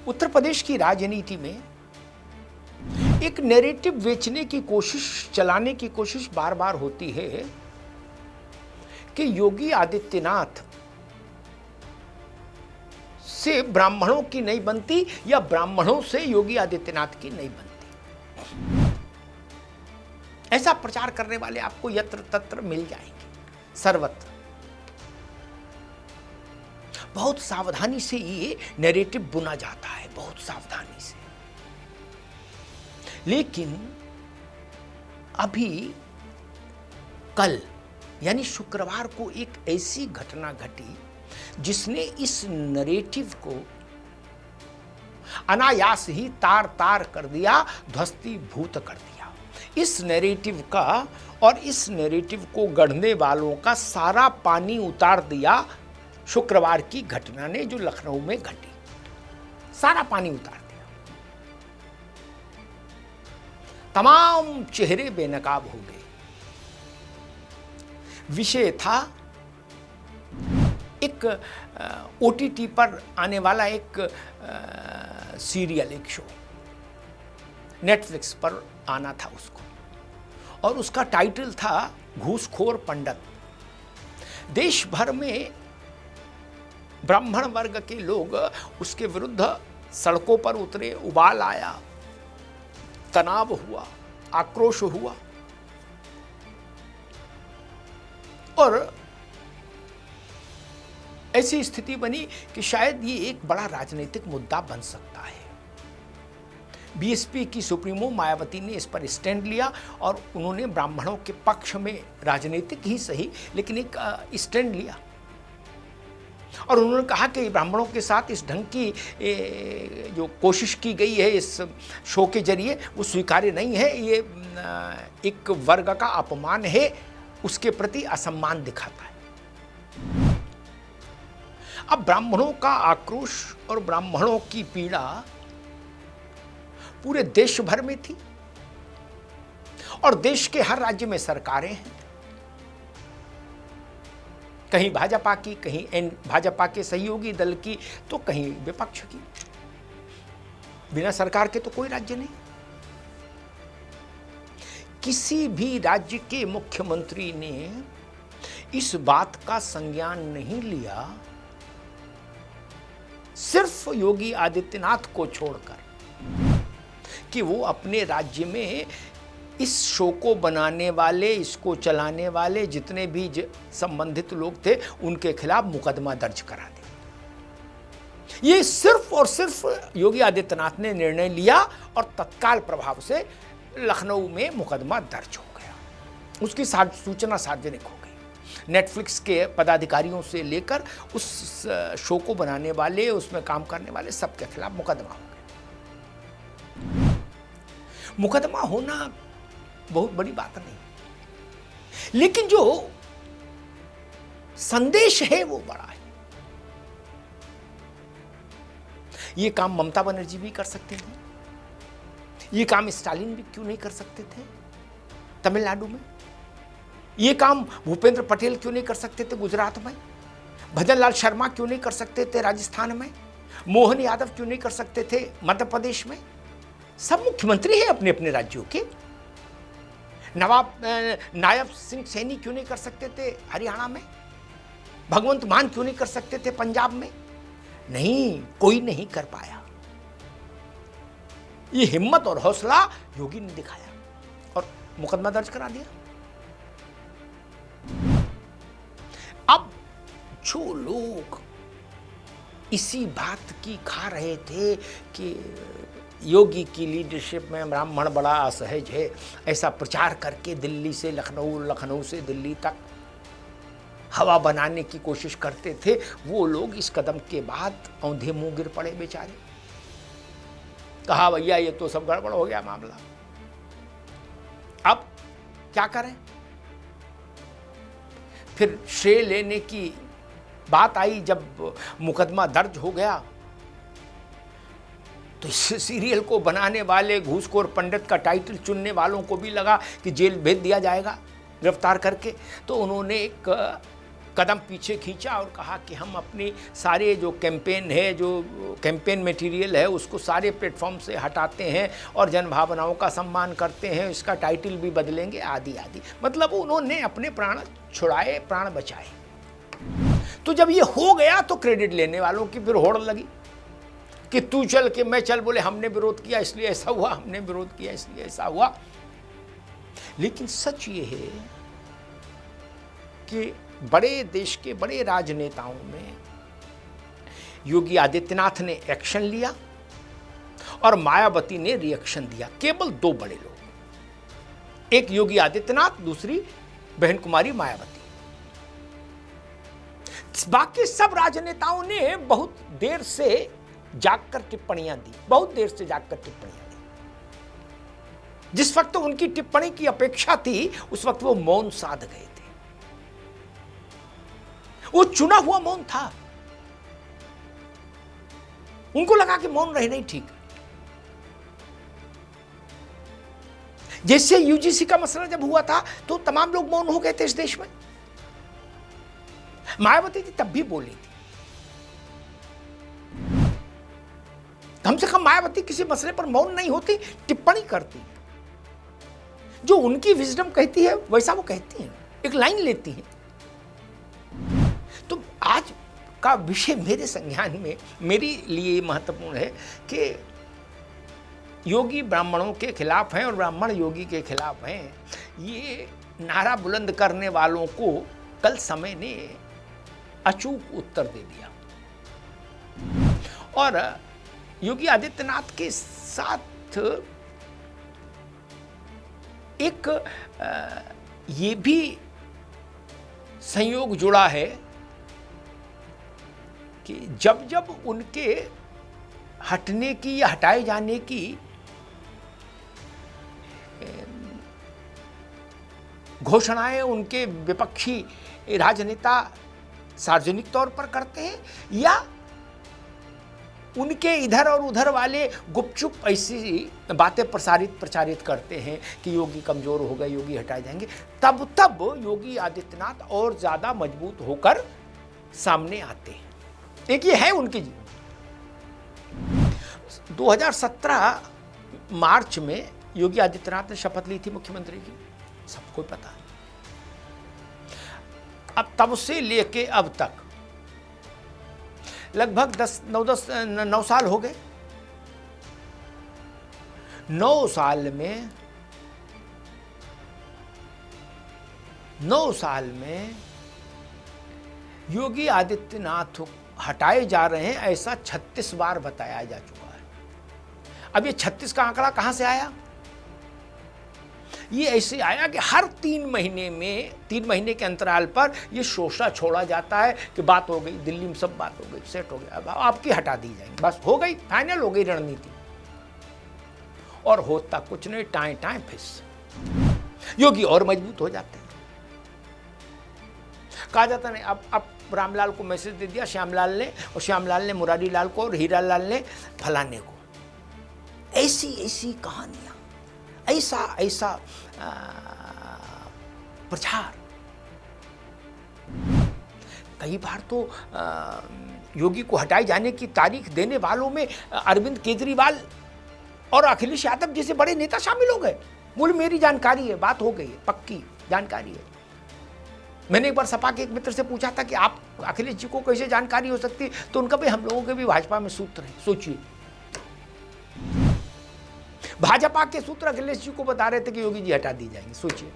उत्तर प्रदेश की राजनीति में एक नैरेटिव बेचने की कोशिश, चलाने की कोशिश बार बार होती है कि योगी आदित्यनाथ से ब्राह्मणों की नहीं बनती या ब्राह्मणों से योगी आदित्यनाथ की नहीं बनती। ऐसा प्रचार करने वाले आपको यत्र तत्र मिल जाएंगे, सर्वत्र। बहुत सावधानी से ये नैरेटिव बुना जाता है, बहुत सावधानी से। लेकिन अभी कल यानी शुक्रवार को एक ऐसी घटना घटी जिसने इस नैरेटिव को अनायास ही तार तार कर दिया, ध्वस्तीभूत कर दिया। इस नैरेटिव का और इस नैरेटिव को गढ़ने वालों का सारा पानी उतार दिया शुक्रवार की घटना ने, जो लखनऊ में घटी। सारा पानी उतार दिया, तमाम चेहरे बेनकाब हो गए। विषय था एक ओटीटी पर आने वाला एक सीरियल, एक शो नेटफ्लिक्स पर आना था उसको, और उसका टाइटल था घूसखोर पंडित। देश भर में ब्राह्मण वर्ग के लोग उसके विरुद्ध सड़कों पर उतरे, उबाल आया, तनाव हुआ, आक्रोश हुआ, और ऐसी स्थिति बनी कि शायद ये एक बड़ा राजनीतिक मुद्दा बन सकता है। बीएसपी की सुप्रीमो मायावती ने इस पर स्टैंड लिया और उन्होंने ब्राह्मणों के पक्ष में, राजनीतिक ही सही लेकिन एक स्टैंड लिया, और उन्होंने कहा कि ब्राह्मणों के साथ इस ढंग की जो कोशिश की गई है इस शो के जरिए वो स्वीकार्य नहीं है। ये एक वर्ग का अपमान है, उसके प्रति असम्मान दिखाता है। अब ब्राह्मणों का आक्रोश और ब्राह्मणों की पीड़ा पूरे देश भर में थी, और देश के हर राज्य में सरकारें हैं, कहीं भाजपा की, कहीं भाजपा के सहयोगी दल की, तो कहीं विपक्ष की। बिना सरकार के तो कोई राज्य नहीं। किसी भी राज्य के मुख्यमंत्री ने इस बात का संज्ञान नहीं लिया, सिर्फ योगी आदित्यनाथ को छोड़कर, कि वो अपने राज्य में इस शो को बनाने वाले, इसको चलाने वाले जितने भी संबंधित लोग थे उनके खिलाफ मुकदमा दर्ज करा दे। ये सिर्फ और सिर्फ योगी आदित्यनाथ ने निर्णय लिया और तत्काल प्रभाव से लखनऊ में मुकदमा दर्ज हो गया। उसकी सूचना सार्वजनिक हो गई। नेटफ्लिक्स के पदाधिकारियों से लेकर उस शो को बनाने वाले, उसमें काम करने वाले सबके खिलाफ मुकदमा हो गया। मुकदमा होना बहुत बड़ी बात नहीं, लेकिन जो संदेश है वो बड़ा है। ये काम ममता बनर्जी भी कर सकते थे, ये काम स्टालिन भी क्यों नहीं कर सकते थे तमिलनाडु में, ये काम भूपेंद्र पटेल क्यों नहीं कर सकते थे गुजरात में, भजन लाल शर्मा क्यों नहीं कर सकते थे राजस्थान में, मोहन यादव क्यों नहीं कर सकते थे मध्य प्रदेश में। सब मुख्यमंत्री हैं अपने अपने राज्यों के। नायब सिंह सैनी क्यों नहीं कर सकते थे हरियाणा में, भगवंत मान क्यों नहीं कर सकते थे पंजाब में। नहीं, कोई नहीं कर पाया। ये हिम्मत और हौसला योगी ने दिखाया और मुकदमा दर्ज करा दिया। अब जो लोग इसी बात की खा रहे थे कि योगी की लीडरशिप में ब्राह्मण बड़ा असहज है, ऐसा प्रचार करके दिल्ली से लखनऊ, लखनऊ से दिल्ली तक हवा बनाने की कोशिश करते थे, वो लोग इस कदम के बाद औंधे मुंह गिर पड़े बेचारे। कहा भैया ये तो सब गड़बड़ हो गया मामला, अब क्या करें। फिर श्रेय लेने की बात आई, जब मुकदमा दर्ज हो गया तो इस सीरियल को बनाने वाले घूसखोर पंडित का टाइटल चुनने वालों को भी लगा कि जेल भेज दिया जाएगा गिरफ्तार करके। तो उन्होंने एक कदम पीछे खींचा और कहा कि हम अपनी सारे जो कैंपेन है, जो कैंपेन मटेरियल है, उसको सारे प्लेटफॉर्म से हटाते हैं और जनभावनाओं का सम्मान करते हैं, इसका टाइटल भी बदलेंगे, आदि आदि। मतलब उन्होंने अपने प्राण छुड़ाए, प्राण बचाए। तो जब ये हो गया तो क्रेडिट लेने वालों की फिर होड़ लगी कि तू चल के मैं चल, बोले हमने विरोध किया इसलिए ऐसा हुआ, हमने विरोध किया इसलिए ऐसा हुआ। लेकिन सच ये है कि बड़े देश के बड़े राजनेताओं में योगी आदित्यनाथ ने एक्शन लिया और मायावती ने रिएक्शन दिया। केवल दो बड़े लोग, एक योगी आदित्यनाथ, दूसरी बहन कुमारी मायावती। बाकी सब राजनेताओं ने बहुत देर से जागकर टिप्पणियां दी, बहुत देर से जागकर टिप्पणियां दी। जिस वक्त उनकी टिप्पणी की अपेक्षा थी उस वक्त वो मौन साध गए थे। वो चुना हुआ मौन था, उनको लगा कि मौन रहना ही ठीक। जैसे यूजीसी का मसला जब हुआ था तो तमाम लोग मौन हो गए थे इस देश में। मायावती जी तब भी बोली थी। कम से कम मायावती किसी मसले पर मौन नहीं होती, टिप्पणी करती। जो उनकी विजडम कहती है वैसा वो कहती हैं, एक लाइन लेती हैं। तो आज का विषय मेरे संज्ञान में मेरे लिए महत्वपूर्ण है कि योगी ब्राह्मणों के खिलाफ हैं और ब्राह्मण योगी के खिलाफ हैं। ये नारा बुलंद करने वालों को कल समय ने अचूक उत्तर दे दिया। और योगी आदित्यनाथ के साथ एक ये भी संयोग जुड़ा है कि जब जब उनके हटने की या हटाए जाने की घोषणाएं उनके विपक्षी राजनेता सार्वजनिक तौर पर करते हैं या उनके इधर और उधर वाले गुपचुप ऐसी बातें प्रचारित करते हैं कि योगी कमजोर हो गए, योगी हटाए जाएंगे, तब योगी आदित्यनाथ और ज्यादा मजबूत होकर सामने आते हैं। एक ये है उनकी 2017 मार्च में योगी आदित्यनाथ ने शपथ ली थी मुख्यमंत्री की, सबको पता है। अब तब से लेके अब तक लगभग 9 साल हो गए। 9 साल में योगी आदित्यनाथ हटाए जा रहे हैं ऐसा 36 बार बताया जा चुका है। अब ये 36 का आंकड़ा कहां से आया? ये ऐसे आया कि हर 3 महीने के अंतराल पर ये शोषा छोड़ा जाता है कि बात हो गई, दिल्ली में सब बात हो गई, सेट हो गया, अब आपकी हटा दी जाएंगी, बस हो गई, फाइनल हो गई रणनीति। और होता कुछ नहीं, टाएं फिस। योगी और मजबूत हो जाते हैं। कहा जाता नहीं, अब रामलाल को मैसेज दे दिया श्यामलाल ने, और श्यामलाल ने मुरारी लाल को, और हीरालाल ने फलाने को। ऐसी कहानियां, ऐसा प्रचार। कई बार तो योगी को हटाए जाने की तारीख देने वालों में अरविंद केजरीवाल और अखिलेश यादव जैसे बड़े नेता शामिल हो गए। बोले मेरी जानकारी है, बात हो गई है, पक्की जानकारी है। मैंने एक बार सपा के एक मित्र से पूछा था कि आप अखिलेश जी को कैसे जानकारी हो सकती, तो उनका भाई हम लोगों के भी भाजपा में सूत्र है, सोचिए। भाजपा के सूत्र अखिलेश जी को बता रहे थे कि योगी जी हटा दी जाएंगे, सोचिए।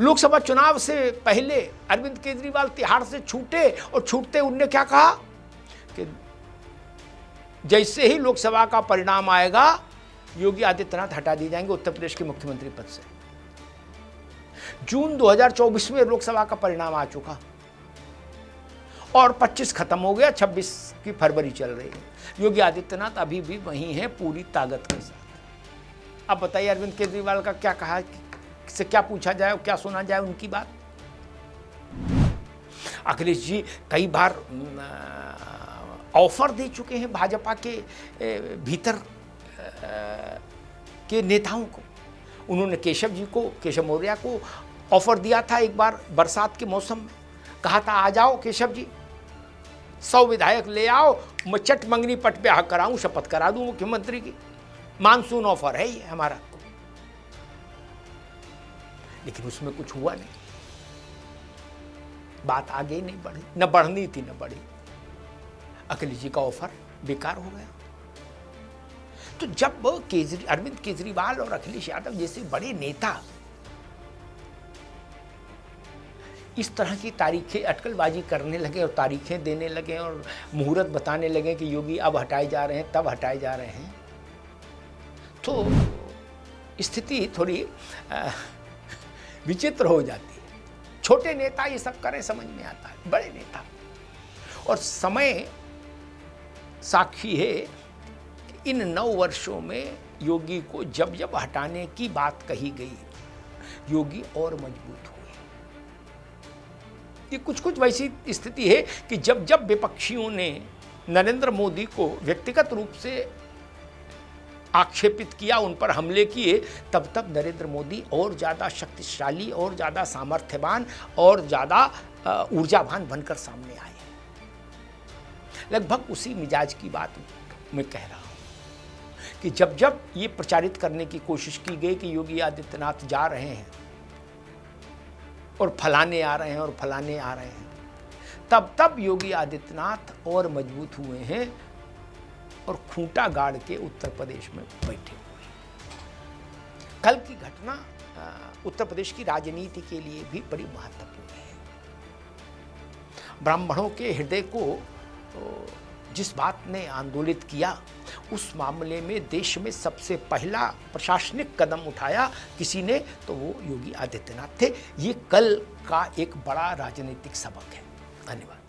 लोकसभा चुनाव से पहले अरविंद केजरीवाल तिहाड़ से छूटे, और छूटते उनने क्या कहा कि जैसे ही लोकसभा का परिणाम आएगा योगी आदित्यनाथ हटा दिए जाएंगे उत्तर प्रदेश के मुख्यमंत्री पद से। जून 2024 में लोकसभा का परिणाम आ चुका और 25 खत्म हो गया, 26 की फरवरी चल रही है। योगी आदित्यनाथ अभी भी वहीं है पूरी ताकत के साथ। अब बताइए अरविंद केजरीवाल का क्या कहा, से क्या पूछा जाए और क्या सुना जाए उनकी बात। अखिलेश जी कई बार ऑफर दे चुके हैं भाजपा के भीतर के नेताओं को। उन्होंने केशव मौर्य को ऑफर दिया था एक बार बरसात के मौसम में, कहा था आ जाओ केशव जी, 100 विधायक ले आओ, मैं चट मंगनी पट पे हक कराऊं, शपथ करा दूं मुख्यमंत्री की, मानसून ऑफर है ये हमारा। लेकिन उसमें कुछ हुआ नहीं, बात आगे नहीं बढ़ी, न बढ़नी थी न बढ़ी। अखिलेश जी का ऑफर बेकार हो गया। तो जब अरविंद केजरीवाल और अखिलेश यादव जैसे बड़े नेता इस तरह की तारीखें अटकलबाजी करने लगे और तारीखें देने लगे और मुहूर्त बताने लगे कि योगी अब हटाए जा रहे हैं, तब हटाए जा रहे हैं, तो स्थिति थोड़ी विचित्र हो जाती है। छोटे नेता ये सब करें समझ में आता है, बड़े नेता, और समय साक्षी है कि इन 9 वर्षों में योगी को जब जब हटाने की बात कही गई, योगी और मजबूत हुए। ये कुछ वैसी स्थिति है कि जब जब विपक्षियों ने नरेंद्र मोदी को व्यक्तिगत रूप से आक्षेपित किया, उन पर हमले किए, तब तब नरेंद्र मोदी और ज़्यादा शक्तिशाली और ज़्यादा सामर्थ्यवान और ज़्यादा ऊर्जावान बनकर सामने आए। लगभग उसी मिजाज की बात मैं कह रहा हूँ कि जब जब ये प्रचारित करने की कोशिश की गई कि योगी आदित्यनाथ जा रहे हैं और फलाने आ रहे हैं और फलाने आ रहे हैं, तब तब योगी आदित्यनाथ और मजबूत हुए हैं और खूंटा गाड़ के उत्तर प्रदेश में बैठे हुए। कल की घटना उत्तर प्रदेश की राजनीति के लिए भी बड़ी महत्वपूर्ण है। ब्राह्मणों के हृदय को जिस बात ने आंदोलित किया, उस मामले में देश में सबसे पहला प्रशासनिक कदम उठाया किसी ने, तो वो योगी आदित्यनाथ थे। ये कल का एक बड़ा राजनीतिक सबक है। धन्यवाद।